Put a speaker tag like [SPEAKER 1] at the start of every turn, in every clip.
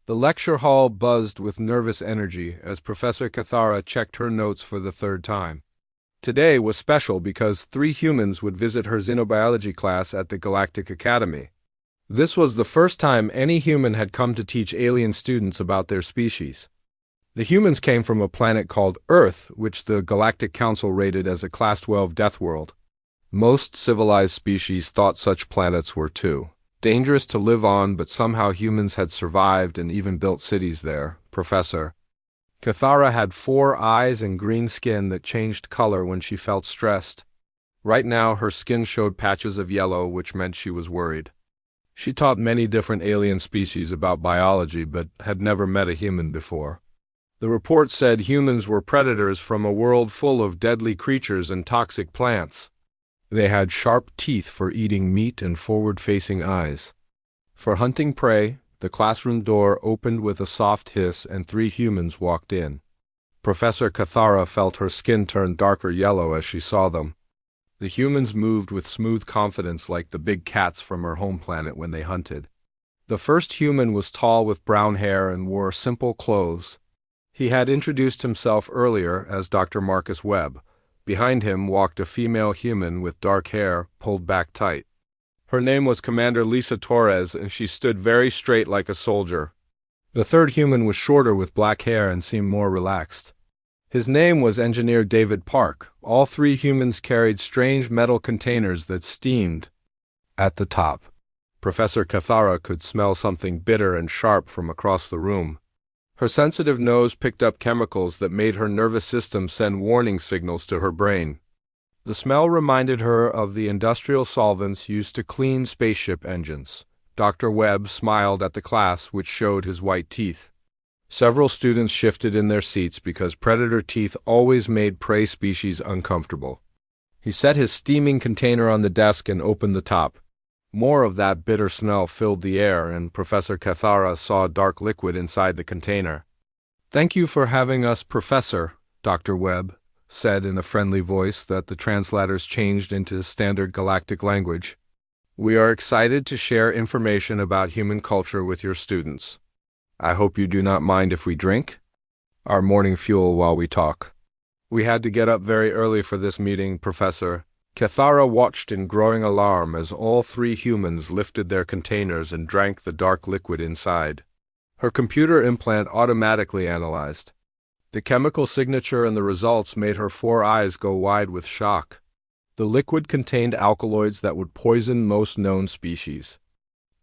[SPEAKER 1] The lecture hall buzzed with nervous energy as Professor Cathara checked her notes for the third time. Today was special because 3 humans would visit her xenobiology class at the Galactic Academy. This was the first time any human had come to teach alien students about their species. The humans came from a planet called Earth, which the Galactic Council rated as a Class 12 death world. Most civilized species thought such planets were too dangerous to live on, but somehow humans had survived and even built cities there. Professor Cathara had 4 eyes and green skin that changed color when she felt stressed. Right now, her skin showed patches of yellow, which meant she was worried. She taught many different alien species about biology, but had never met a human before. The report said humans were predators from a world full of deadly creatures and toxic plants. They had sharp teeth for eating meat and forward-facing eyes. For hunting prey, the classroom door opened with a soft hiss and 3 humans walked in. Professor Cathara felt her skin turn darker yellow as she saw them. The humans moved with smooth confidence like the big cats from her home planet when they hunted. The first human was tall with brown hair and wore simple clothes. He had introduced himself earlier as Dr. Marcus Webb. Behind him walked a female human with dark hair pulled back tight. Her name was Commander Lisa Torres, and she stood very straight like a soldier. The third human was shorter with black hair and seemed more relaxed. His name was Engineer David Park. All 3 humans carried strange metal containers that steamed. At the top, Professor Cathara could smell something bitter and sharp from across the room. Her sensitive nose picked up chemicals that made her nervous system send warning signals to her brain. The smell reminded her of the industrial solvents used to clean spaceship engines. Dr. Webb smiled at the class, which showed his white teeth. Several students shifted in their seats because predator teeth always made prey species uncomfortable. He set his steaming container on the desk and opened the top. More of that bitter smell filled the air, and Professor Cathara saw a dark liquid inside the container. "Thank you for having us, Professor," Dr. Webb said in a friendly voice that the translators changed into standard galactic language. "We are excited to share information about human culture with your students. I hope you do not mind if we drink our morning fuel while we talk." "We had to get up very early for this meeting, Professor." Cathara watched in growing alarm as all 3 humans lifted their containers and drank the dark liquid inside. Her computer implant automatically analyzed. The chemical signature and the results made her 4 eyes go wide with shock. The liquid contained alkaloids that would poison most known species.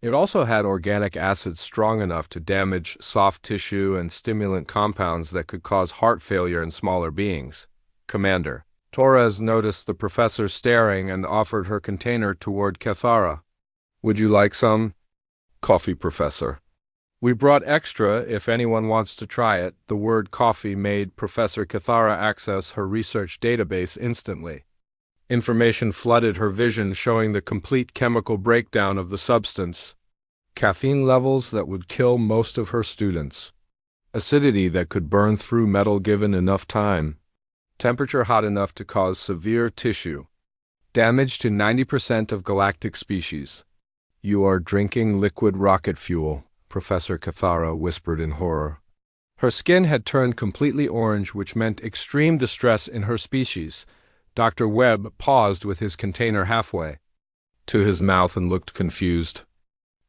[SPEAKER 1] It also had organic acids strong enough to damage soft tissue and stimulant compounds that could cause heart failure in smaller beings. Commander Torres noticed the professor staring and offered her container toward Cathara. "Would you like some coffee, Professor?" "We brought extra if anyone wants to try it." The word coffee made Professor Cathara access her research database instantly. Information flooded her vision, showing the complete chemical breakdown of the substance. Caffeine levels that would kill most of her students. Acidity that could burn through metal given enough time. Temperature hot enough to cause severe tissue. Damage to 90% of galactic species. "You are drinking liquid rocket fuel," Professor Cathara whispered in horror. Her skin had turned completely orange, which meant extreme distress in her species. Dr. Webb paused with his container halfway to his mouth and looked confused.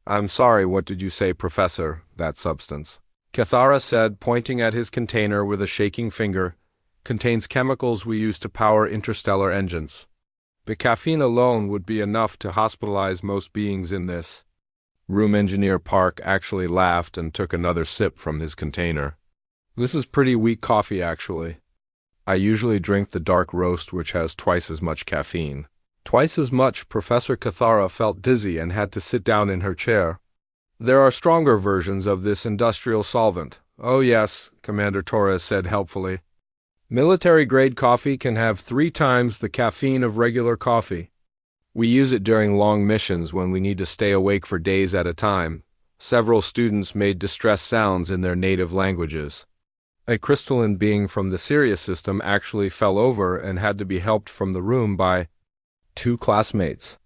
[SPEAKER 1] "I'm sorry, what did you say, Professor?" "That substance," Cathara said, pointing at his container with a shaking finger, "contains chemicals we use to power interstellar engines. The caffeine alone would be enough to hospitalize most beings in this." Room Engineer Park actually laughed and took another sip from his container. "This is pretty weak coffee, actually. I usually drink the dark roast, which has twice as much caffeine." Twice as much. Professor Cathara felt dizzy and had to sit down in her chair. "There are stronger versions of this industrial solvent." "Oh yes," Commander Torres said helpfully. "Military-grade coffee can have 3 times the caffeine of regular coffee. We use it during long missions when we need to stay awake for days at a time." Several students made distressed sounds in their native languages. A crystalline being from the Sirius system actually fell over and had to be helped from the room by 2 classmates.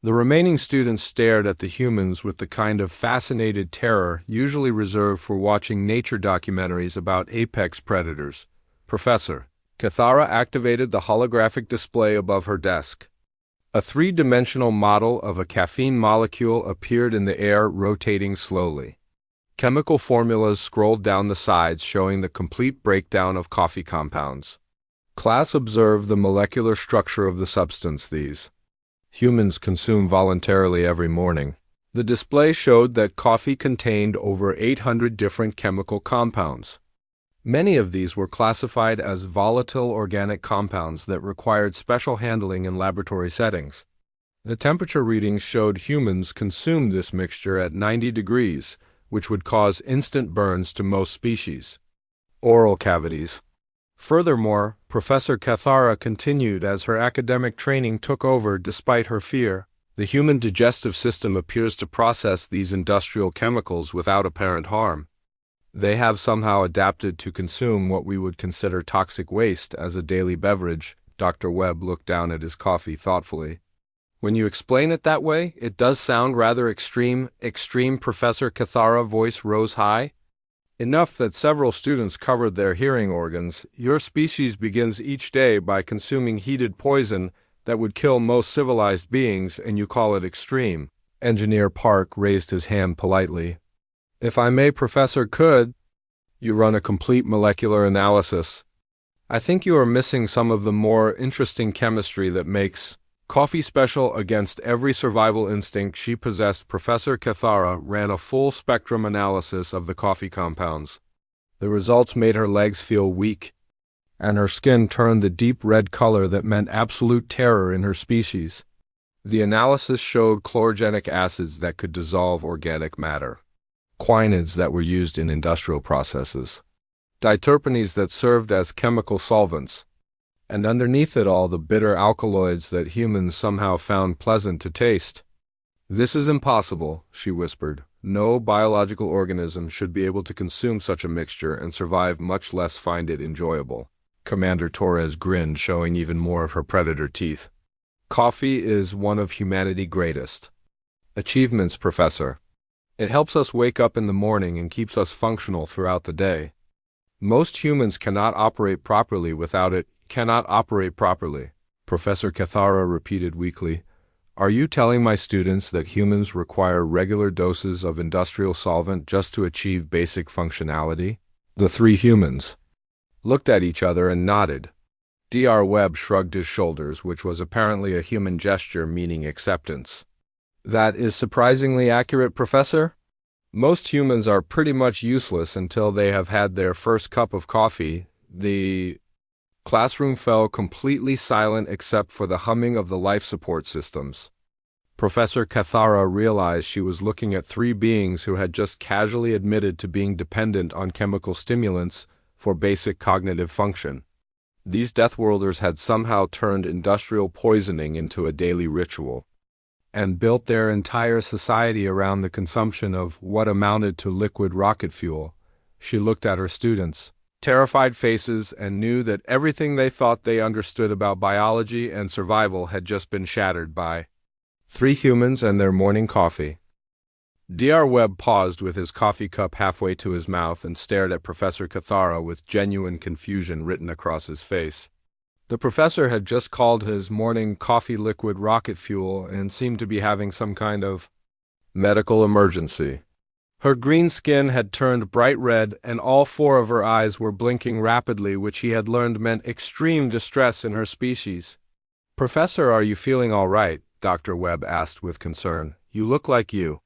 [SPEAKER 1] The remaining students stared at the humans with the kind of fascinated terror usually reserved for watching nature documentaries about apex predators. Professor Cathara activated the holographic display above her desk. A three-dimensional model of a caffeine molecule appeared in the air, rotating slowly. Chemical formulas scrolled down the sides, showing the complete breakdown of coffee compounds. Class observed the molecular structure of the substance these humans consume voluntarily every morning. The display showed that coffee contained over 800 different chemical compounds. Many of these were classified as volatile organic compounds that required special handling in laboratory settings. The temperature readings showed humans consumed this mixture at 90 degrees, which would cause instant burns to most species. Oral cavities. Furthermore, Professor Cathara continued as her academic training took over despite her fear. The human digestive system appears to process these industrial chemicals without apparent harm. They have somehow adapted to consume what we would consider toxic waste as a daily beverage. Dr. Webb looked down at his coffee thoughtfully. When you explain it that way, it does sound rather extreme. Extreme, Professor Cathara voice rose high. Enough that several students covered their hearing organs. Your species begins each day by consuming heated poison that would kill most civilized beings, and you call it extreme. Engineer Park raised his hand politely. If I may, Professor, could you run a complete molecular analysis? I think you are missing some of the more interesting chemistry that makes coffee special. Against every survival instinct she possessed, Professor Cathara ran a full-spectrum analysis of the coffee compounds. The results made her legs feel weak, and her skin turned the deep red color that meant absolute terror in her species. The analysis showed chlorogenic acids that could dissolve organic matter, quinases that were used in industrial processes, diterpenes that served as chemical solvents, and underneath it all the bitter alkaloids that humans somehow found pleasant to taste. This is impossible, she whispered. No biological organism should be able to consume such a mixture and survive, much less find it enjoyable. Commander Torres grinned, showing even more of her predator teeth. Coffee is one of humanity's greatest achievements, Professor. It helps us wake up in the morning and keeps us functional throughout the day. Most humans cannot operate properly without it. Cannot operate properly, Professor Cathara repeated weakly. Are you telling my students that humans require regular doses of industrial solvent just to achieve basic functionality? The three humans looked at each other and nodded. Dr. Webb shrugged his shoulders, which was apparently a human gesture meaning acceptance. That is surprisingly accurate, Professor. Most humans are pretty much useless until they have had their first cup of coffee. The classroom fell completely silent except for the humming of the life support systems. Professor Cathara realized she was looking at three beings who had just casually admitted to being dependent on chemical stimulants for basic cognitive function. These Deathworlders had somehow turned industrial poisoning into a daily ritual, and built their entire society around the consumption of what amounted to liquid rocket fuel. She looked at her students, terrified faces, and knew that everything they thought they understood about biology and survival had just been shattered by three humans and their morning coffee. Dr. Webb paused with his coffee cup halfway to his mouth and stared at Professor Cathara with genuine confusion written across his face. The professor had just called his morning coffee liquid rocket fuel and seemed to be having some kind of medical emergency. Her green skin had turned bright red, and all four of her eyes were blinking rapidly, which he had learned meant extreme distress in her species. Professor, are you feeling all right? Dr. Webb asked with concern. You look like you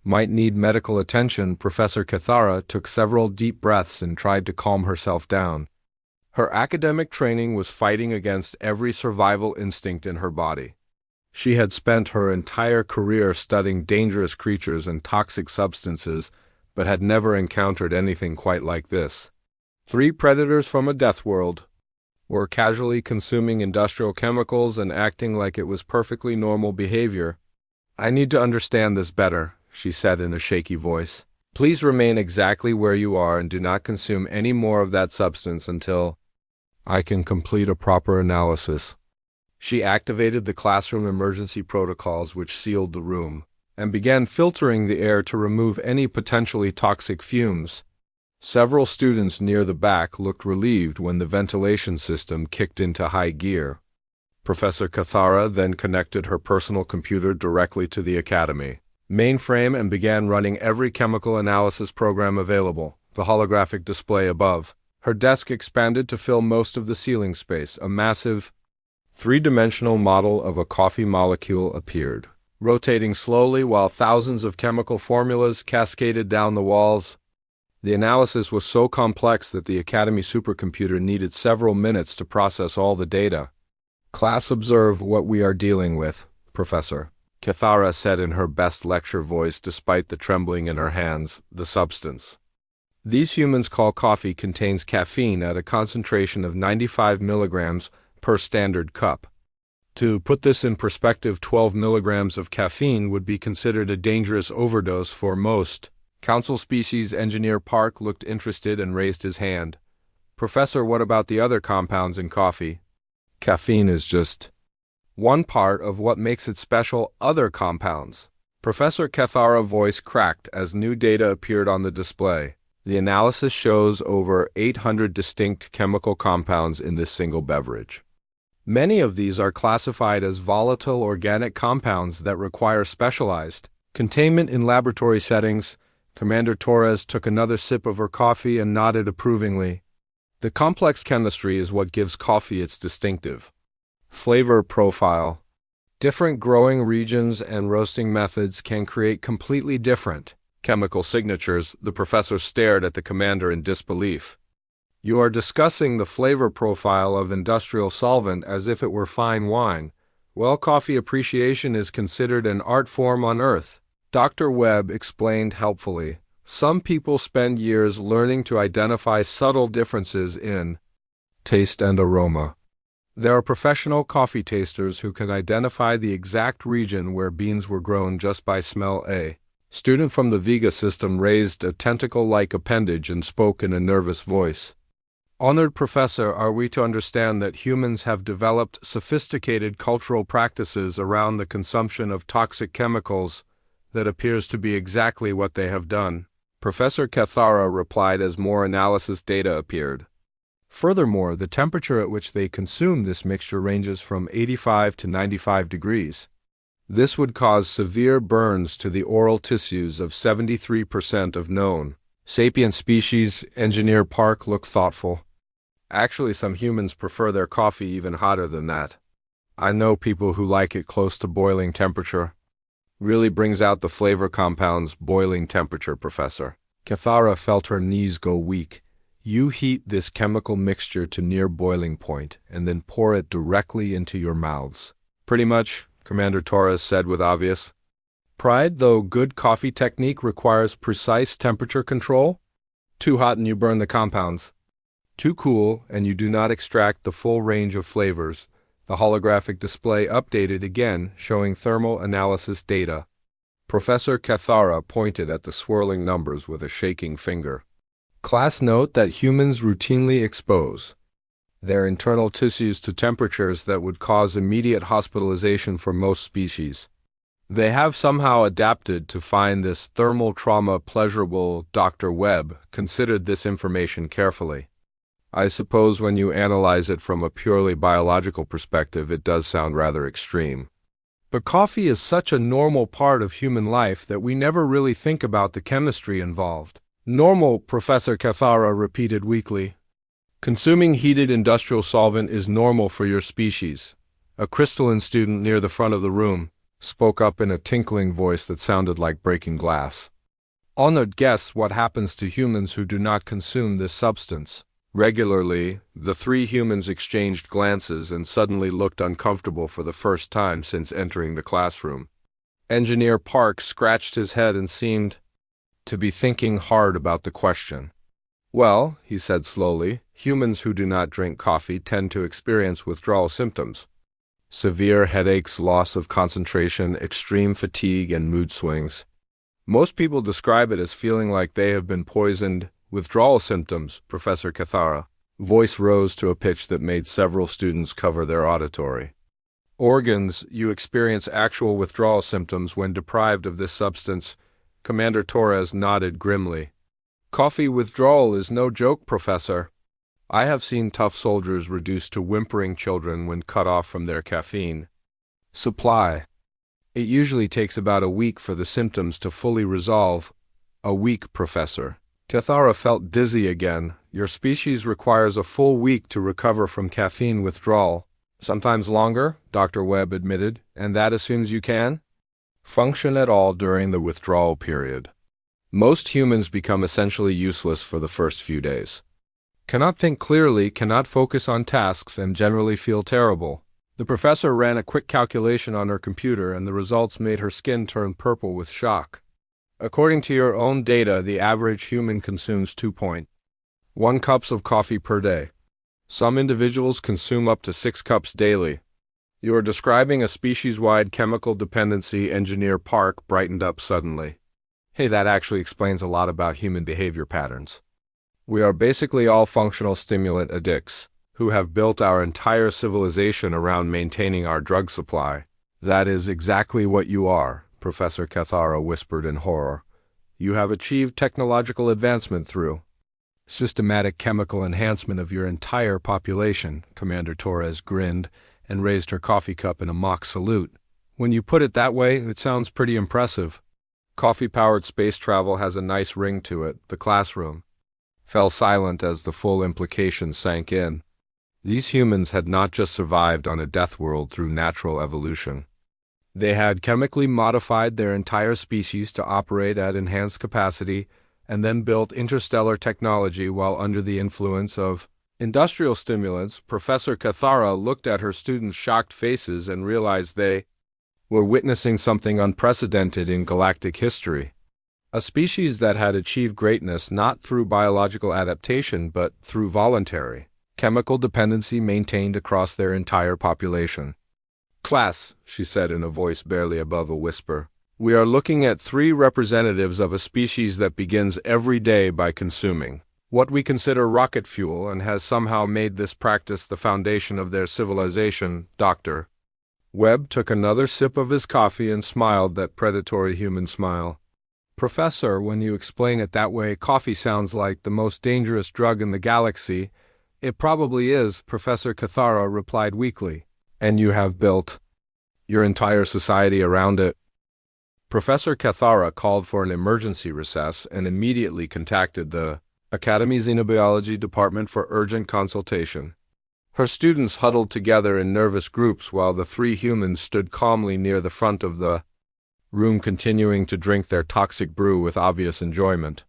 [SPEAKER 1] might need medical attention. Professor Cathara took several deep breaths and tried to calm herself down. Her academic training was fighting against every survival instinct in her body. She had spent her entire career studying dangerous creatures and toxic substances, but had never encountered anything quite like this. Three predators from a death world were casually consuming industrial chemicals and acting like it was perfectly normal behavior. I need to understand this better, she said in a shaky voice. Please remain exactly where you are and do not consume any more of that substance until I can complete a proper analysis. She activated the classroom emergency protocols which sealed the room, and began filtering the air to remove any potentially toxic fumes. Several students near the back looked relieved when the ventilation system kicked into high gear. Professor Cathara then connected her personal computer directly to the academy mainframe and began running every chemical analysis program available. The holographic display above her desk expanded to fill most of the ceiling space. A massive, three-dimensional model of a coffee molecule appeared, rotating slowly while thousands of chemical formulas cascaded down the walls. The analysis was so complex that the Academy supercomputer needed several minutes to process all the data. "Class, observe what we are dealing with, Professor," Cathara said in her best lecture voice despite the trembling in her hands. "The substance these humans call coffee contains caffeine at a concentration of 95 milligrams per standard cup. To put this in perspective, 12 milligrams of caffeine would be considered a dangerous overdose for most." Council Species Engineer Park looked interested and raised his hand. "Professor, what about the other compounds in coffee?" "Caffeine is just one part of what makes it special. Other compounds." Professor Cathara's voice cracked as new data appeared on the display. The analysis shows over 800 distinct chemical compounds in this single beverage. Many of these are classified as volatile organic compounds that require specialized containment in laboratory settings. Commander Torres took another sip of her coffee and nodded approvingly. The complex chemistry is what gives coffee its distinctive flavor profile. Different growing regions and roasting methods can create completely different chemical signatures. The professor stared at the commander in disbelief. "You are discussing the flavor profile of industrial solvent as if it were fine wine. Well, coffee appreciation is considered an art form on Earth," Dr. Webb explained helpfully. "Some people spend years learning to identify subtle differences in taste and aroma. There are professional coffee tasters who can identify the exact region where beans were grown just by smell." A student from the Vega system raised a tentacle-like appendage and spoke in a nervous voice. "Honored Professor, are we to understand that humans have developed sophisticated cultural practices around the consumption of toxic chemicals? That appears to be exactly what they have done," Professor Cathara replied as more analysis data appeared. "Furthermore, the temperature at which they consume this mixture ranges from 85 to 95 degrees. This would cause severe burns to the oral tissues of 73% of known sapient species." Engineer Park looked thoughtful. "Actually, some humans prefer their coffee even hotter than that. I know people who like it close to boiling temperature. Really brings out the flavor compounds. Boiling temperature, Professor." Cathara felt her knees go weak. "You heat this chemical mixture to near boiling point and then pour it directly into your mouths." "Pretty much," Commander Torres said with obvious pride, "though good coffee technique requires precise temperature control. Too hot and you burn the compounds. Too cool and you do not extract the full range of flavors." The holographic display updated again, showing thermal analysis data. Professor Cathara pointed at the swirling numbers with a shaking finger. "Class, note that humans routinely expose their internal tissues to temperatures that would cause immediate hospitalization for most species. They have somehow adapted to find this thermal trauma pleasurable." Dr. Webb considered this information carefully. "I suppose when you analyze it from a purely biological perspective, it does sound rather extreme. But coffee is such a normal part of human life that we never really think about the chemistry involved." "Normal," Professor Cathara repeated weakly. "Consuming heated industrial solvent is normal for your species." A crystalline student near the front of the room spoke up in a tinkling voice that sounded like breaking glass. "Honored guests, what happens to humans who do not consume this substance regularly?" The three humans exchanged glances and suddenly looked uncomfortable for the first time since entering the classroom. Engineer Park scratched his head and seemed to be thinking hard about the question. "Well," he said slowly, "humans who do not drink coffee tend to experience withdrawal symptoms. Severe headaches, loss of concentration, extreme fatigue, and mood swings. Most people describe it as feeling like they have been poisoned." "Withdrawal symptoms," Professor Cathara's voice rose to a pitch that made several students cover their auditory. organs, you experience actual withdrawal symptoms when deprived of this substance. Commander Torres nodded grimly. Coffee withdrawal is no joke, Professor. I have seen tough soldiers reduced to whimpering children when cut off from their caffeine supply. It usually takes about a week for the symptoms to fully resolve. A week, Professor. Cathara felt dizzy again. Your species requires a full week to recover from caffeine withdrawal. Sometimes longer, Dr. Webb admitted, and that assumes you can function at all during the withdrawal period. Most humans become essentially useless for the first few days. Cannot think clearly, cannot focus on tasks, and generally feel terrible. The professor ran a quick calculation on her computer, and the results made her skin turn purple with shock. According to your own data, the average human consumes 2.1 cups of coffee per day. Some individuals consume up to 6 cups daily. You are describing a species-wide chemical dependency. Engineer Park brightened up suddenly. Hey, that actually explains a lot about human behavior patterns. We are basically all functional stimulant addicts, who have built our entire civilization around maintaining our drug supply. That is exactly what you are, Professor Cathara whispered in horror. You have achieved technological advancement through systematic chemical enhancement of your entire population. Commander Torres grinned and raised her coffee cup in a mock salute. When you put it that way, it sounds pretty impressive. Coffee-powered space travel has a nice ring to it. The classroom fell silent as the full implication sank in. These humans had not just survived on a death world through natural evolution. They had chemically modified their entire species to operate at enhanced capacity and then built interstellar technology while under the influence of industrial stimulants. Professor Cathara looked at her students' shocked faces and realized they were witnessing something unprecedented in galactic history. A species that had achieved greatness not through biological adaptation but through voluntary chemical dependency maintained across their entire population. Class, she said in a voice barely above a whisper, we are looking at 3 representatives of a species that begins every day by consuming what we consider rocket fuel and has somehow made this practice the foundation of their civilization. Dr. Webb took another sip of his coffee and smiled that predatory human smile. Professor, when you explain it that way, coffee sounds like the most dangerous drug in the galaxy. It probably is, Professor Cathara replied weakly. And you have built your entire society around it. Professor Cathara called for an emergency recess and immediately contacted the Academy's Xenobiology Department for urgent consultation. Her students huddled together in nervous groups while the 3 humans stood calmly near the front of the room, continuing to drink their toxic brew with obvious enjoyment.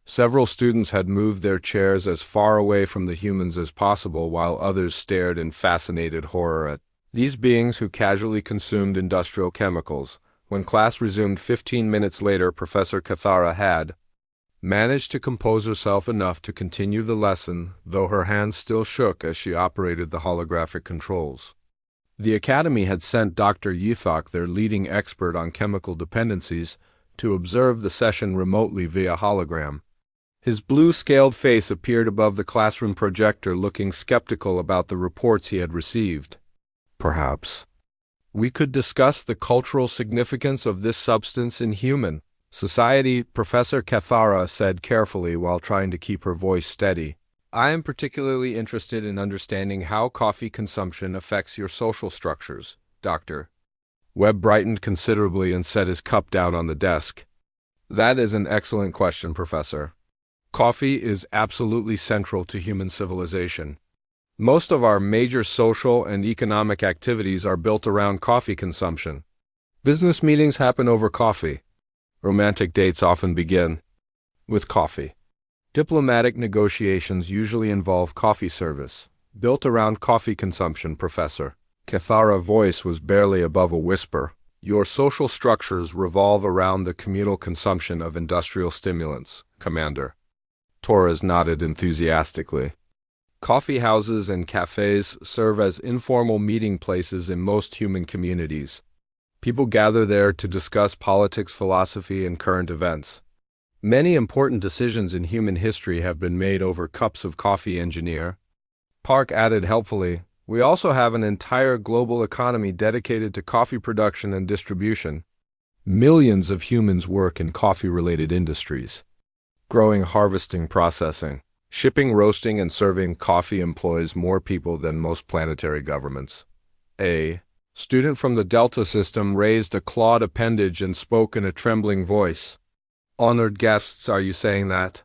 [SPEAKER 1] Several students had moved their chairs as far away from the humans as possible, while others stared in fascinated horror at these beings who casually consumed industrial chemicals. When class resumed 15 minutes later, Professor Cathara had managed to compose herself enough to continue the lesson, though her hands still shook as she operated the holographic controls. The Academy had sent Dr. Yithok, their leading expert on chemical dependencies, to observe the session remotely via hologram. His blue-scaled face appeared above the classroom projector, looking skeptical about the reports he had received. Perhaps we could discuss the cultural significance of this substance in human society, Professor Cathara said carefully while trying to keep her voice steady. I am particularly interested in understanding how coffee consumption affects your social structures, Dr. Webb brightened considerably and set his cup down on the desk. That is an excellent question, Professor. Coffee is absolutely central to human civilization. Most of our major social and economic activities are built around coffee consumption. Business meetings happen over coffee. Romantic dates often begin with coffee. Diplomatic negotiations usually involve coffee service, built around coffee consumption, Professor. Cathara's voice was barely above a whisper. Your social structures revolve around the communal consumption of industrial stimulants, Commander. Torres nodded enthusiastically. Coffee houses and cafes serve as informal meeting places in most human communities. People gather there to discuss politics, philosophy, and current events. Many important decisions in human history have been made over cups of coffee. Engineer Park added helpfully, We also have an entire global economy dedicated to coffee production and distribution. Millions of humans work in coffee-related industries. Growing, harvesting, processing, shipping, roasting, and serving coffee employs more people than most planetary governments. A student from the Delta system raised a clawed appendage and spoke in a trembling voice. Honored guests, are you saying that?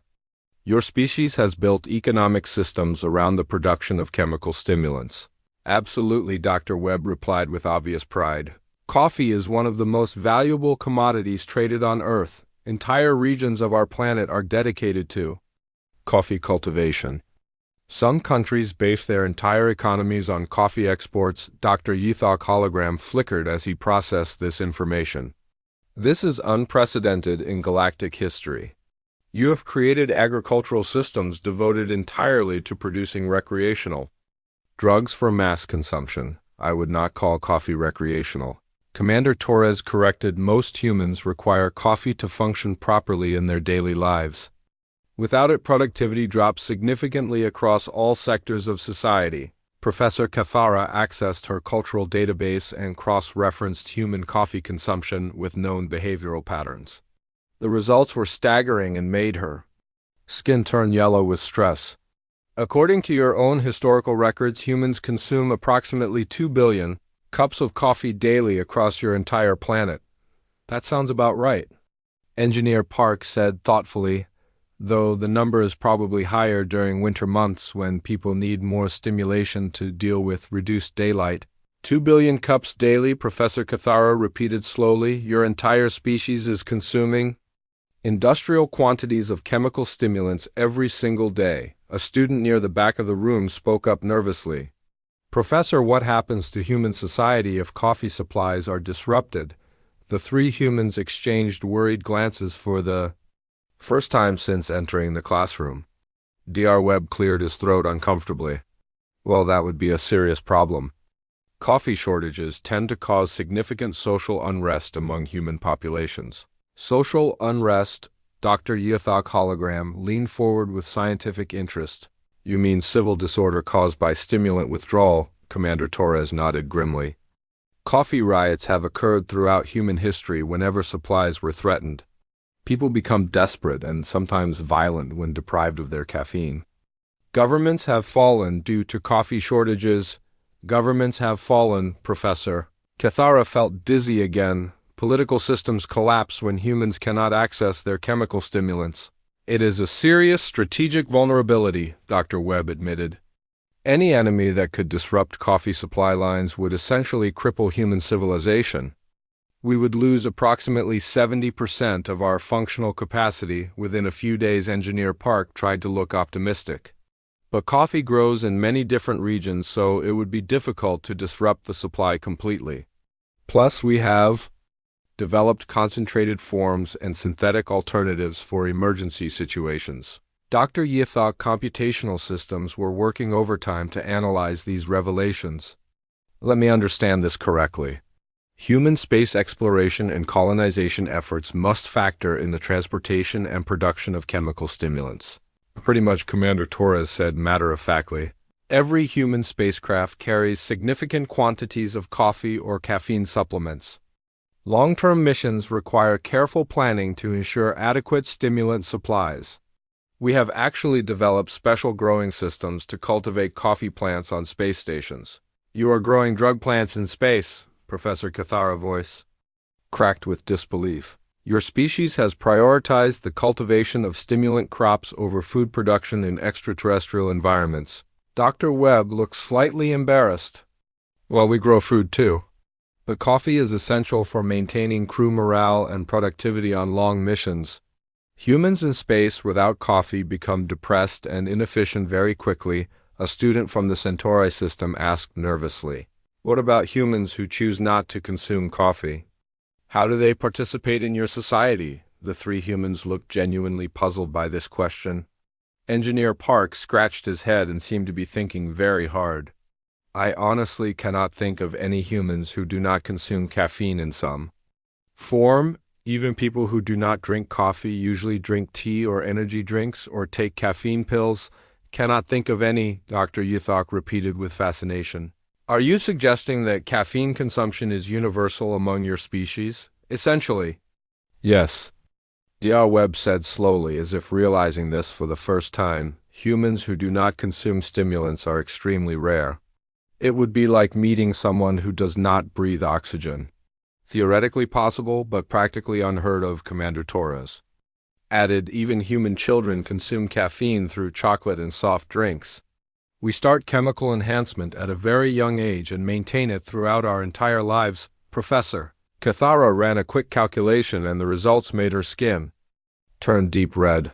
[SPEAKER 1] Your species has built economic systems around the production of chemical stimulants. Absolutely, Dr. Webb replied with obvious pride. Coffee is one of the most valuable commodities traded on Earth. Entire regions of our planet are dedicated to coffee cultivation. Some countries base their entire economies on coffee exports. Dr. Yethok hologram flickered as he processed this information. This is unprecedented in galactic history. You have created agricultural systems devoted entirely to producing recreational drugs for mass consumption. I would not call coffee recreational. Commander Torres corrected. Most humans require coffee to function properly in their daily lives. Without it, productivity drops significantly across all sectors of society. Professor Cathara accessed her cultural database and cross-referenced human coffee consumption with known behavioral patterns. The results were staggering and made her skin turn yellow with stress. According to your own historical records, humans consume approximately 2 billion cups of coffee daily across your entire planet. That sounds about right. Engineer Park said thoughtfully, though the number is probably higher during winter months when people need more stimulation to deal with reduced daylight. 2 billion cups daily, Professor Cathara repeated slowly. Your entire species is consuming industrial quantities of chemical stimulants every single day. A student near the back of the room spoke up nervously. Professor, what happens to human society if coffee supplies are disrupted? The three humans exchanged worried glances for the first time since entering the classroom. Dr. Webb cleared his throat uncomfortably. Well, that would be a serious problem. Coffee shortages tend to cause significant social unrest among human populations. Social unrest, Dr. Yethok hologram leaned forward with scientific interest. You mean civil disorder caused by stimulant withdrawal? Commander Torres nodded grimly. Coffee riots have occurred throughout human history whenever supplies were threatened. People become desperate and sometimes violent when deprived of their caffeine. Governments have fallen due to coffee shortages. Governments have fallen, Professor. Cathara felt dizzy again. Political systems collapse when humans cannot access their chemical stimulants. It is a serious strategic vulnerability, Dr. Webb admitted. Any enemy that could disrupt coffee supply lines would essentially cripple human civilization. We would lose approximately 70% of our functional capacity within a few days. Engineer Park tried to look optimistic. But coffee grows in many different regions, so it would be difficult to disrupt the supply completely. Plus, we have developed concentrated forms and synthetic alternatives for emergency situations. Dr. Yethok computational systems were working overtime to analyze these revelations. Let me understand this correctly. Human space exploration and colonization efforts must factor in the transportation and production of chemical stimulants. Pretty much, Commander Torres said matter-of-factly. Every human spacecraft carries significant quantities of coffee or caffeine supplements. Long-term missions require careful planning to ensure adequate stimulant supplies. We have actually developed special growing systems to cultivate coffee plants on space stations. You are growing drug plants in space, Professor Cathara's voice cracked with disbelief. Your species has prioritized the cultivation of stimulant crops over food production in extraterrestrial environments. Dr. Webb looked slightly embarrassed. Well, we grow food too. But coffee is essential for maintaining crew morale and productivity on long missions. Humans in space without coffee become depressed and inefficient very quickly, a student from the Centauri system asked nervously. What about humans who choose not to consume coffee? How do they participate in your society? The three humans looked genuinely puzzled by this question. Engineer Park scratched his head and seemed to be thinking very hard. I honestly cannot think of any humans who do not consume caffeine in some form. Even people who do not drink coffee usually drink tea or energy drinks or take caffeine pills. Cannot think of any, Dr. Yuthok repeated with fascination. Are you suggesting that caffeine consumption is universal among your species? Essentially. Yes. Dr. Webb said slowly, as if realizing this for the first time. Humans who do not consume stimulants are extremely rare. It would be like meeting someone who does not breathe oxygen. Theoretically possible, but practically unheard of, Commander Torres added. Even human children consume caffeine through chocolate and soft drinks. We start chemical enhancement at a very young age and maintain it throughout our entire lives, Professor. Cathara ran a quick calculation and the results made her skin turn deep red.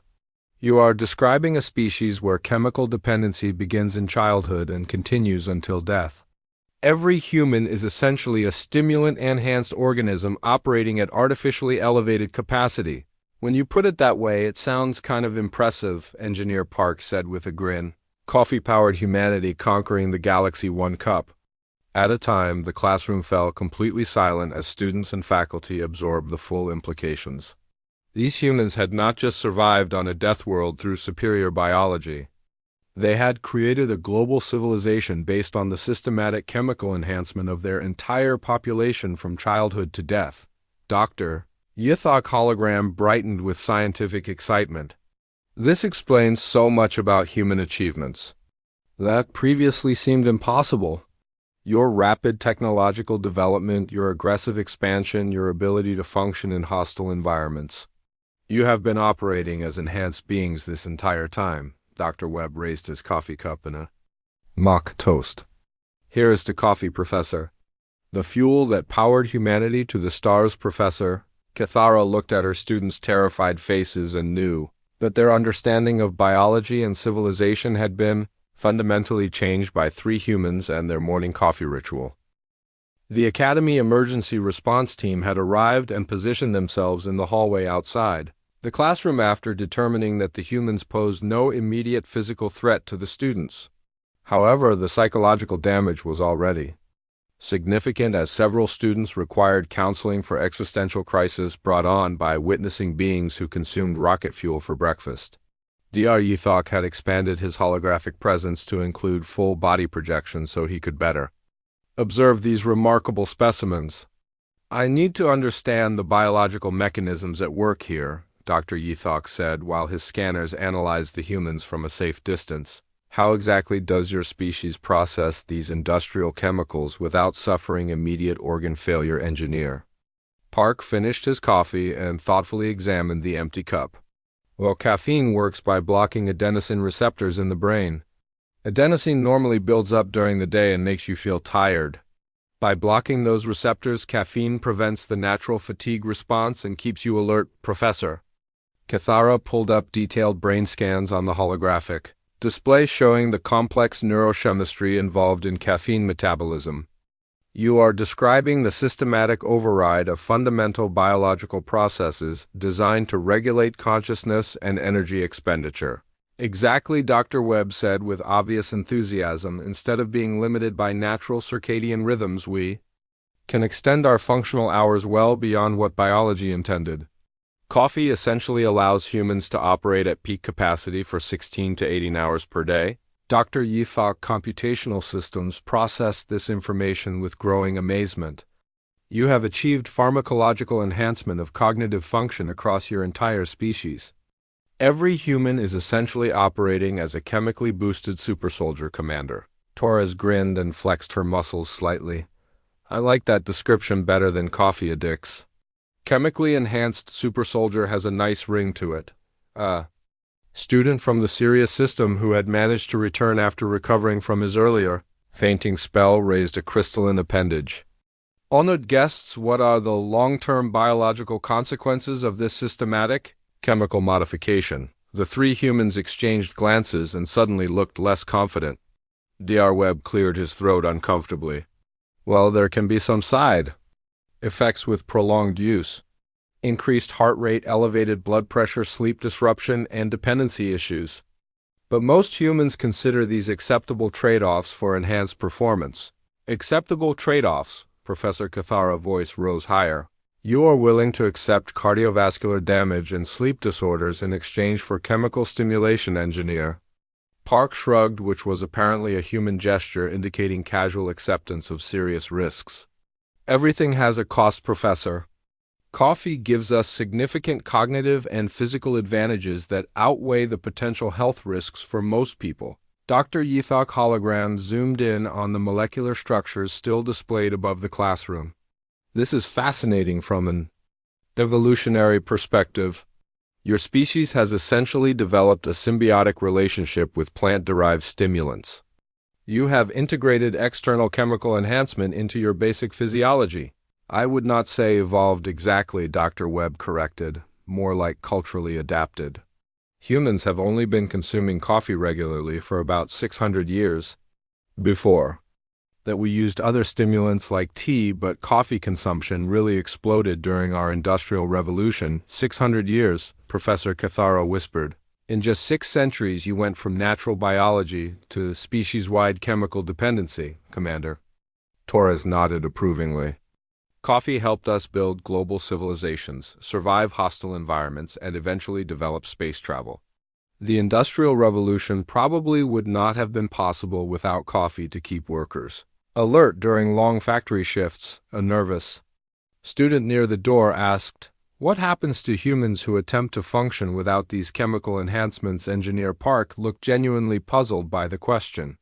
[SPEAKER 1] You are describing a species where chemical dependency begins in childhood and continues until death. Every human is essentially a stimulant-enhanced organism operating at artificially elevated capacity. When you put it that way, it sounds kind of impressive, Engineer Park said with a grin. Coffee-powered humanity conquering the galaxy one cup at a time. The classroom fell completely silent as students and faculty absorbed the full implications. These humans had not just survived on a death world through superior biology. They had created a global civilization based on the systematic chemical enhancement of their entire population from childhood to death. Dr. Yuthok hologram brightened with scientific excitement. This explains so much about human achievements that previously seemed impossible. Your rapid technological development, your aggressive expansion, your ability to function in hostile environments. You have been operating as enhanced beings this entire time. Dr. Webb raised his coffee cup in a mock toast. Here is to coffee, Professor. The fuel that powered humanity to the stars, Professor. Cathara looked at her students' terrified faces and knew that their understanding of biology and civilization had been fundamentally changed by three humans and their morning coffee ritual. The Academy Emergency Response Team had arrived and positioned themselves in the hallway outside the classroom after determining that the humans posed no immediate physical threat to the students. However, the psychological damage was already significant, as several students required counseling for existential crisis brought on by witnessing beings who consumed rocket fuel for breakfast. Dr. Yuthok had expanded his holographic presence to include full body projection so he could better observe these remarkable specimens. I need to understand the biological mechanisms at work here, Dr. Yuthok said while his scanners analyzed the humans from a safe distance. How exactly does your species process these industrial chemicals without suffering immediate organ failure, Engineer? Park finished his coffee and thoughtfully examined the empty cup. Well, caffeine works by blocking adenosine receptors in the brain. Adenosine normally builds up during the day and makes you feel tired. By blocking those receptors, caffeine prevents the natural fatigue response and keeps you alert, Professor. Cathara pulled up detailed brain scans on the holographic display showing the complex neurochemistry involved in caffeine metabolism. You are describing the systematic override of fundamental biological processes designed to regulate consciousness and energy expenditure. Exactly, Dr. Webb said with obvious enthusiasm. Instead of being limited by natural circadian rhythms, we can extend our functional hours well beyond what biology intended. Coffee essentially allows humans to operate at peak capacity for 16 to 18 hours per day. Dr. Yuthok computational systems processed this information with growing amazement. You have achieved pharmacological enhancement of cognitive function across your entire species. Every human is essentially operating as a chemically boosted supersoldier, Commander. Torres grinned and flexed her muscles slightly. I like that description better than coffee addicts. Chemically enhanced supersoldier has a nice ring to it. Student from the Sirius system who had managed to return after recovering from his earlier fainting spell raised a crystalline appendage. Honored guests, what are the long-term biological consequences of this systematic chemical modification? The three humans exchanged glances and suddenly looked less confident. Dr. Webb cleared his throat uncomfortably. Well, there can be some side effects with prolonged use. Increased heart rate, elevated blood pressure, sleep disruption, and dependency issues. But most humans consider these acceptable trade-offs for enhanced performance. Acceptable trade-offs, Professor Cathara's voice rose higher. You are willing to accept cardiovascular damage and sleep disorders in exchange for chemical stimulation, Engineer. Park shrugged, which was apparently a human gesture indicating casual acceptance of serious risks. Everything has a cost, Professor. Coffee gives us significant cognitive and physical advantages that outweigh the potential health risks for most people. Dr. Yithok hologram zoomed in on the molecular structures still displayed above the classroom. This is fascinating from an evolutionary perspective. Your species has essentially developed a symbiotic relationship with plant-derived stimulants. You have integrated external chemical enhancement into your basic physiology. I would not say evolved exactly, Dr. Webb corrected, more like culturally adapted. Humans have only been consuming coffee regularly for about 600 years. Before that, we used other stimulants like tea, but coffee consumption really exploded during our Industrial Revolution. 600 years, Professor Cathara whispered. In just 6 centuries, you went from natural biology to species-wide chemical dependency, Commander. Torres nodded approvingly. Coffee helped us build global civilizations, survive hostile environments, and eventually develop space travel. The Industrial Revolution probably would not have been possible without coffee to keep workers alert during long factory shifts. A nervous student near the door asked, "What happens to humans who attempt to function without these chemical enhancements?" Engineer Park looked genuinely puzzled by the question.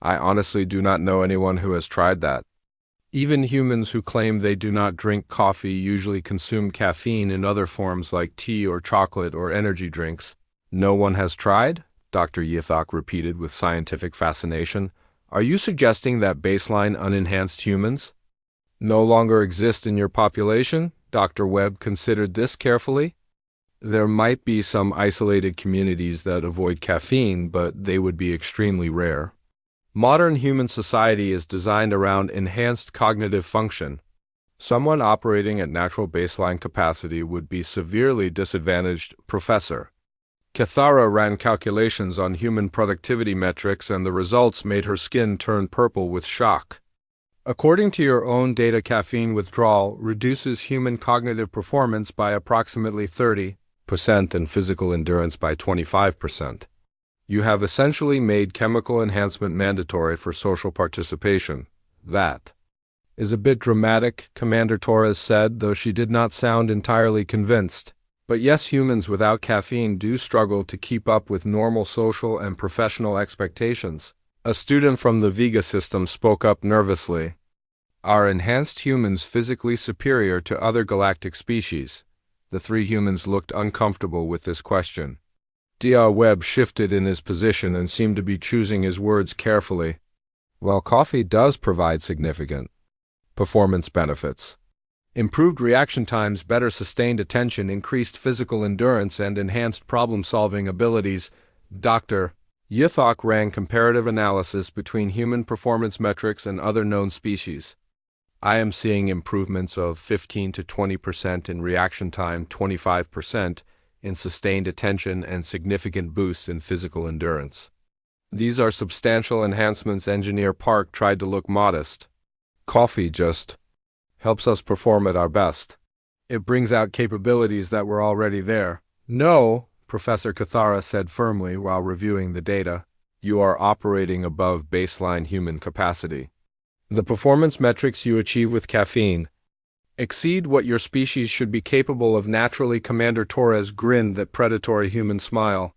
[SPEAKER 1] I honestly do not know anyone who has tried that. Even humans who claim they do not drink coffee usually consume caffeine in other forms like tea or chocolate or energy drinks. No one has tried? Dr. Yithok repeated with scientific fascination. Are you suggesting that baseline unenhanced humans no longer exist in your population? Dr. Webb considered this carefully. There might be some isolated communities that avoid caffeine, but they would be extremely rare. Modern human society is designed around enhanced cognitive function. Someone operating at natural baseline capacity would be severely disadvantaged, Professor. Cathara ran calculations on human productivity metrics, and the results made her skin turn purple with shock. According to your own data, caffeine withdrawal reduces human cognitive performance by approximately 30% and physical endurance by 25%. You have essentially made chemical enhancement mandatory for social participation. That is a bit dramatic, Commander Torres said, though she did not sound entirely convinced. But yes, humans without caffeine do struggle to keep up with normal social and professional expectations. A student from the Vega system spoke up nervously. Are enhanced humans physically superior to other galactic species? The 3 humans looked uncomfortable with this question. Dr. Webb shifted in his position and seemed to be choosing his words carefully. While coffee does provide significant performance benefits, improved reaction times, better sustained attention, increased physical endurance, and enhanced problem-solving abilities, Dr. Yithok ran comparative analysis between human performance metrics and other known species. I am seeing improvements of 15 to 20% in reaction time, 25% in sustained attention, and significant boosts in physical endurance. These are substantial enhancements. Engineer Park tried to look modest. Coffee just helps us perform at our best. It brings out capabilities that were already there. No, Professor Cathara said firmly while reviewing the data. You are operating above baseline human capacity. The performance metrics you achieve with caffeine exceed what your species should be capable of naturally. Commander Torres grinned that predatory human smile.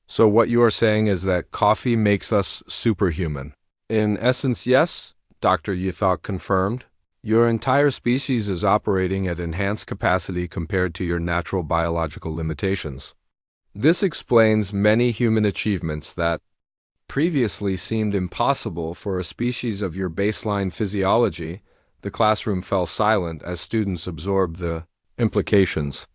[SPEAKER 1] So what you are saying is that coffee makes us superhuman? In essence, yes, Dr. Yithok confirmed. Your entire species is operating at enhanced capacity compared to your natural biological limitations. This explains many human achievements that previously seemed impossible for a species of your baseline physiology. The classroom fell silent as students absorbed the implications.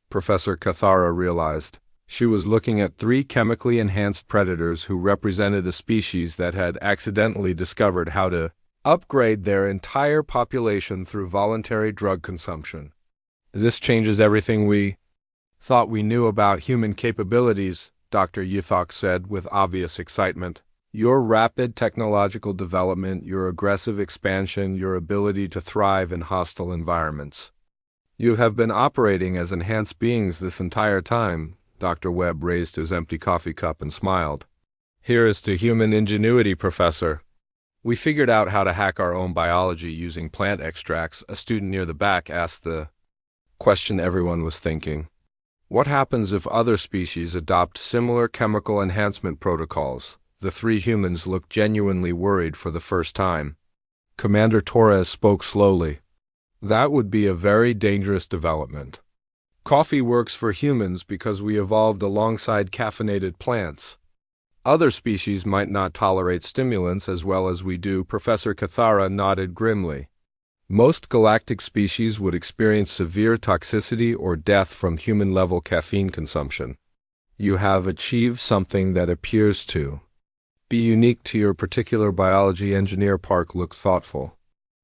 [SPEAKER 1] Professor Cathara realized. She was looking at 3 chemically enhanced predators who represented a species that had accidentally discovered how to upgrade their entire population through voluntary drug consumption. This changes everything we thought we knew about human capabilities, Dr. Yithok said with obvious excitement. Your rapid technological development, your aggressive expansion, your ability to thrive in hostile environments. You have been operating as enhanced beings this entire time. Dr. Webb raised his empty coffee cup and smiled. Here is to human ingenuity, Professor. We figured out how to hack our own biology using plant extracts. A student near the back asked the question everyone was thinking. What happens if other species adopt similar chemical enhancement protocols? The three humans looked genuinely worried for the first time. Commander Torres spoke slowly. That would be a very dangerous development. Coffee works for humans because we evolved alongside caffeinated plants. Other species might not tolerate stimulants as well as we do. Professor Cathara nodded grimly. Most galactic species would experience severe toxicity or death from human-level caffeine consumption. You have achieved something that appears to be unique to your particular biology. Engineer Park looked thoughtful.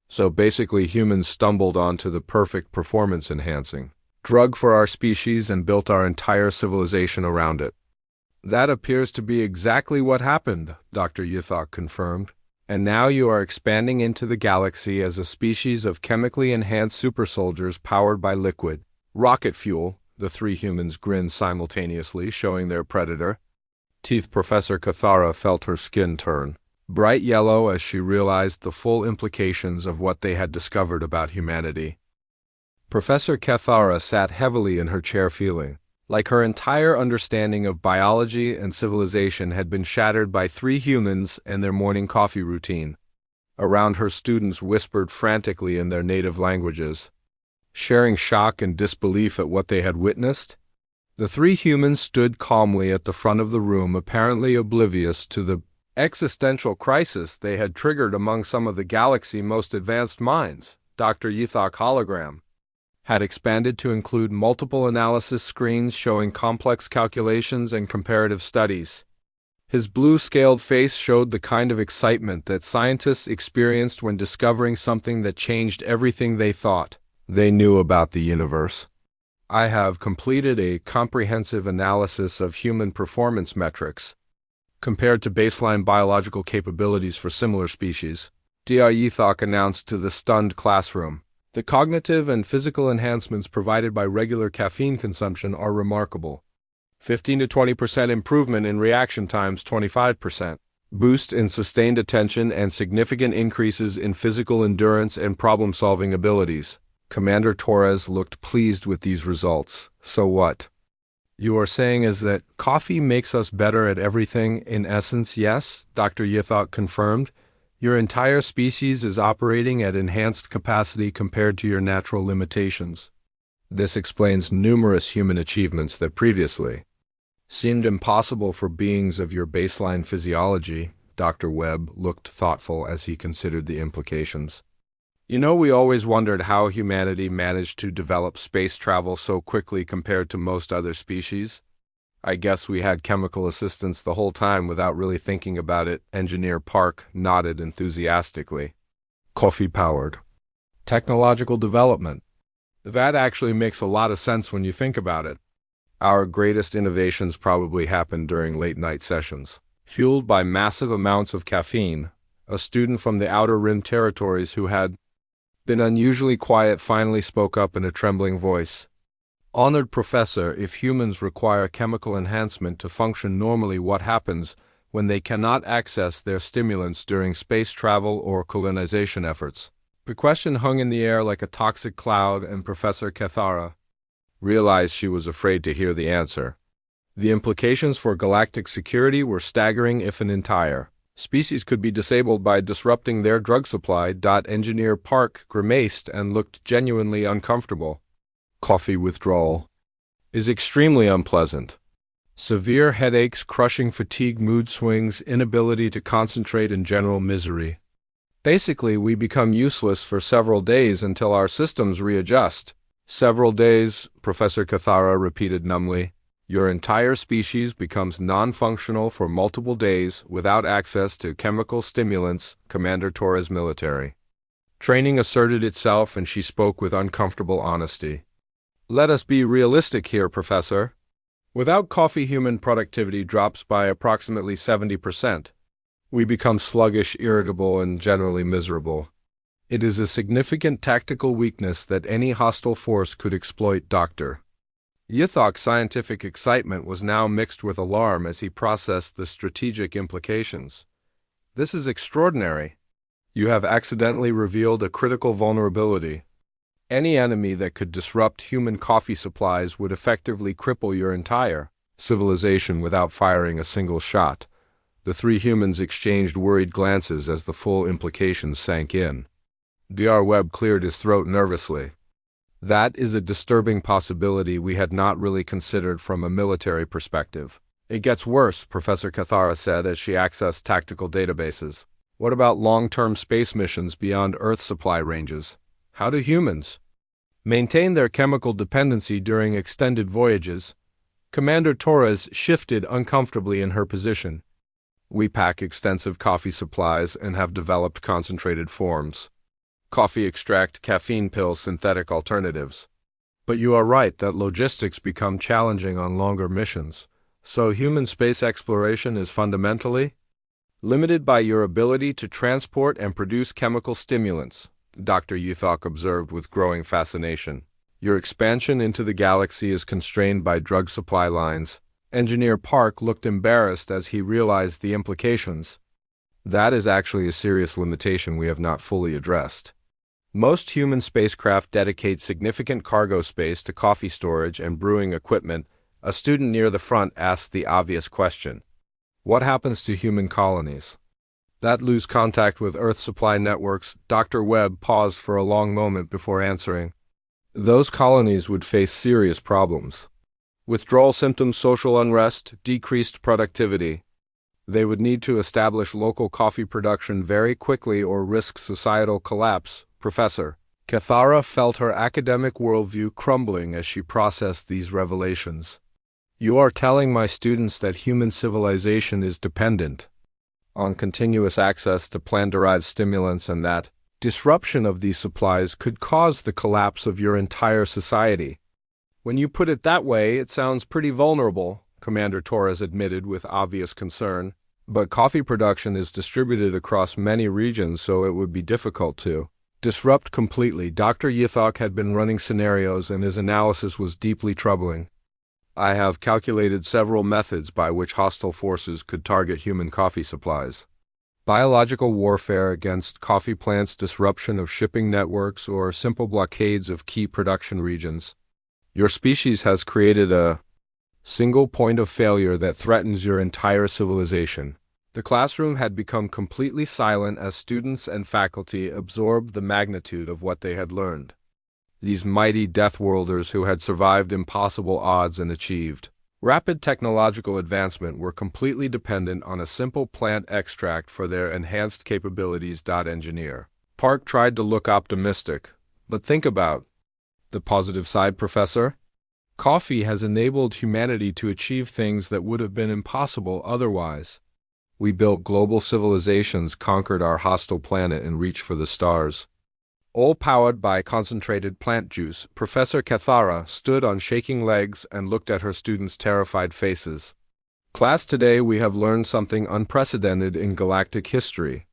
[SPEAKER 1] So basically humans stumbled onto the perfect performance-enhancing drug for our species and built our entire civilization around it. That appears to be exactly what happened, Dr. Yuthok confirmed. And now you are expanding into the galaxy as a species of chemically enhanced super soldiers powered by liquid rocket fuel. The three humans grinned simultaneously, showing their predator teeth. Professor Cathara felt her skin turn bright yellow as she realized the full implications of what they had discovered about humanity. Professor Cathara sat heavily in her chair, feeling like her entire understanding of biology and civilization had been shattered by three humans and their morning coffee routine. Around her, students whispered frantically in their native languages, sharing shock and disbelief at what they had witnessed. The three humans stood calmly at the front of the room, apparently oblivious to the existential crisis they had triggered among some of the galaxy's most advanced minds. Dr. Yuthok hologram had expanded to include multiple analysis screens showing complex calculations and comparative studies. His blue-scaled face showed the kind of excitement that scientists experienced when discovering something that changed everything they thought they knew about the universe. I have completed a comprehensive analysis of human performance metrics compared to baseline biological capabilities for similar species, Dr. Yuthok announced to the stunned classroom. The cognitive and physical enhancements provided by regular caffeine consumption are remarkable. 15 to 20% improvement in reaction times, 25% boost in sustained attention, and significant increases in physical endurance and problem-solving abilities. Commander Torres looked pleased with these results. So what you are saying is that coffee makes us better at everything? In essence, yes, Dr. Yuthok confirmed. Your entire species is operating at enhanced capacity compared to your natural limitations. This explains numerous human achievements that previously seemed impossible for beings of your baseline physiology. Dr. Webb looked thoughtful as he considered the implications. You know, we always wondered how humanity managed to develop space travel so quickly compared to most other species. I guess we had chemical assistance the whole time without really thinking about it. Engineer Park nodded enthusiastically. Coffee-powered technological development. That actually makes a lot of sense when you think about it. Our greatest innovations probably happened during late-night sessions. Fueled by massive amounts of caffeine, a student from the Outer Rim territories who had been unusually quiet finally spoke up in a trembling voice. Honored Professor, if humans require chemical enhancement to function normally, what happens when they cannot access their stimulants during space travel or colonization efforts? The question hung in the air like a toxic cloud, and Professor Cathara realized she was afraid to hear the answer. The implications for galactic security were staggering. If an entire species could be disabled by disrupting their drug supply. Engineer Park grimaced and looked genuinely uncomfortable. Coffee withdrawal is extremely unpleasant. Severe headaches, crushing fatigue, mood swings, inability to concentrate, and general misery. Basically, we become useless for several days until our systems readjust. Several days, Professor Cathara repeated numbly. Your entire species becomes non-functional for multiple days without access to chemical stimulants. Commander Torres' military training asserted itself, and she spoke with uncomfortable honesty. Let us be realistic here, Professor. Without coffee, human productivity drops by approximately 70%. We become sluggish, irritable, and generally miserable. It is a significant tactical weakness that any hostile force could exploit. Dr. Yithok's scientific excitement was now mixed with alarm as he processed the strategic implications. This is extraordinary. You have accidentally revealed a critical vulnerability. Any enemy that could disrupt human coffee supplies would effectively cripple your entire civilization without firing a single shot. The three humans exchanged worried glances as the full implications sank in. Dr. Webb cleared his throat nervously. That is a disturbing possibility we had not really considered from a military perspective. It gets worse, Professor Cathara said as she accessed tactical databases. What about long-term space missions beyond Earth supply ranges? How do humans maintain their chemical dependency during extended voyages? Commander Torres shifted uncomfortably in her position. We pack extensive coffee supplies and have developed concentrated forms. Coffee extract, caffeine pill, synthetic alternatives. But you are right that logistics become challenging on longer missions. So human space exploration is fundamentally limited by your ability to transport and produce chemical stimulants, Dr. Yithok observed with growing fascination. Your expansion into the galaxy is constrained by drug supply lines. Engineer Park looked embarrassed as he realized the implications. That is actually a serious limitation we have not fully addressed. Most human spacecraft dedicate significant cargo space to coffee storage and brewing equipment. A student near the front asked the obvious question. What happens to human colonies that lose contact with Earth supply networks? Dr. Webb paused for a long moment before answering. Those colonies would face serious problems. Withdrawal symptoms, social unrest, decreased productivity. They would need to establish local coffee production very quickly or risk societal collapse. Professor Cathara felt her academic worldview crumbling as she processed these revelations. You are telling my students that human civilization is dependent on continuous access to plant-derived stimulants and that disruption of these supplies could cause the collapse of your entire society. When you put it that way, it sounds pretty vulnerable, Commander Torres admitted with obvious concern. But coffee production is distributed across many regions, so it would be difficult to disrupt completely. Dr. Yithok had been running scenarios and his analysis was deeply troubling. I have calculated several methods by which hostile forces could target human coffee supplies. Biological warfare against coffee plants, disruption of shipping networks, or simple blockades of key production regions. Your species has created a single point of failure that threatens your entire civilization. The classroom had become completely silent as students and faculty absorbed the magnitude of what they had learned. These mighty Deathworlders who had survived impossible odds and achieved rapid technological advancement were completely dependent on a simple plant extract for their enhanced capabilities. Engineer Park tried to look optimistic, but think about the positive side, Professor. Coffee has enabled humanity to achieve things that would have been impossible otherwise. We built global civilizations, conquered our hostile planet, and reached for the stars. All powered by concentrated plant juice. Professor Cathara stood on shaking legs and looked at her students' terrified faces. Class, today we have learned something unprecedented in galactic history.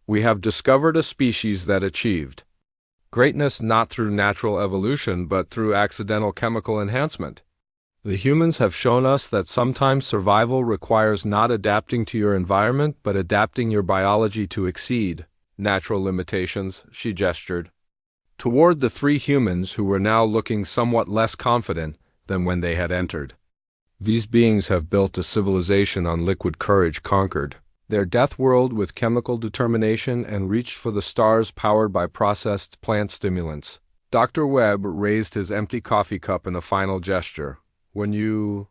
[SPEAKER 1] We have discovered a species that achieved greatness not through natural evolution but through accidental chemical enhancement. The humans have shown us that sometimes survival requires not adapting to your environment but adapting your biology to exceed natural limitations. She gestured toward the three humans who were now looking somewhat less confident than when they had entered. These beings have built a civilization on liquid courage, conquered their death world with chemical determination, and reached for the stars powered by processed plant stimulants. Dr. Webb raised his empty coffee cup in a final gesture. When you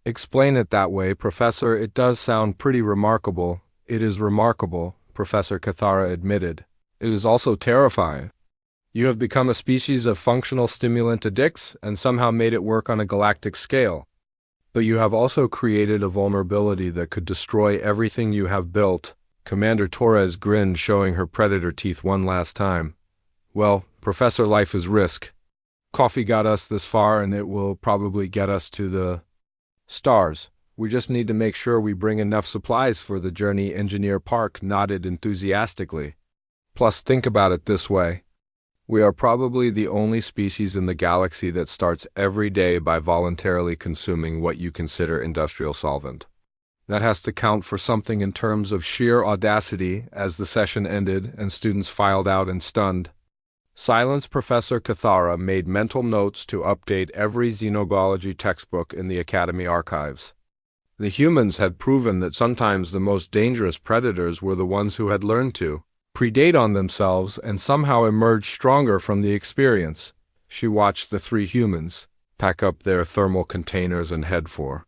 [SPEAKER 1] explain it that way, Professor, it does sound pretty remarkable. It is remarkable, Professor Cathara admitted. It is also terrifying. You have become a species of functional stimulant addicts and somehow made it work on a galactic scale. But you have also created a vulnerability that could destroy everything you have built. Commander Torres grinned, showing her predator teeth one last time. Well, Professor, life is risk. Coffee got us this far and it will probably get us to the stars. We just need to make sure we bring enough supplies for the journey. Engineer Park nodded enthusiastically. Plus, think about it this way. We are probably the only species in the galaxy that starts every day by voluntarily consuming what you consider industrial solvent. That has to count for something in terms of sheer audacity as the session ended and students filed out in stunned silence. Professor Cathara made mental notes to update every xenobiology textbook in the Academy archives. The humans had proven that sometimes the most dangerous predators were the ones who had learned to predate on themselves and somehow emerged stronger from the experience. She watched the three humans pack up their thermal containers and head for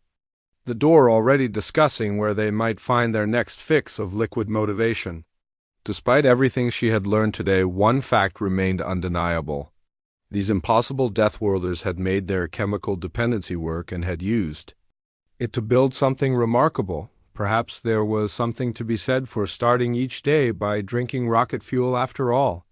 [SPEAKER 1] the door, already discussing where they might find their next fix of liquid motivation. Despite everything she had learned today, one fact remained undeniable. These impossible Deathworlders had made their chemical dependency work and had used it to build something remarkable. Perhaps there was something to be said for starting each day by drinking rocket fuel after all.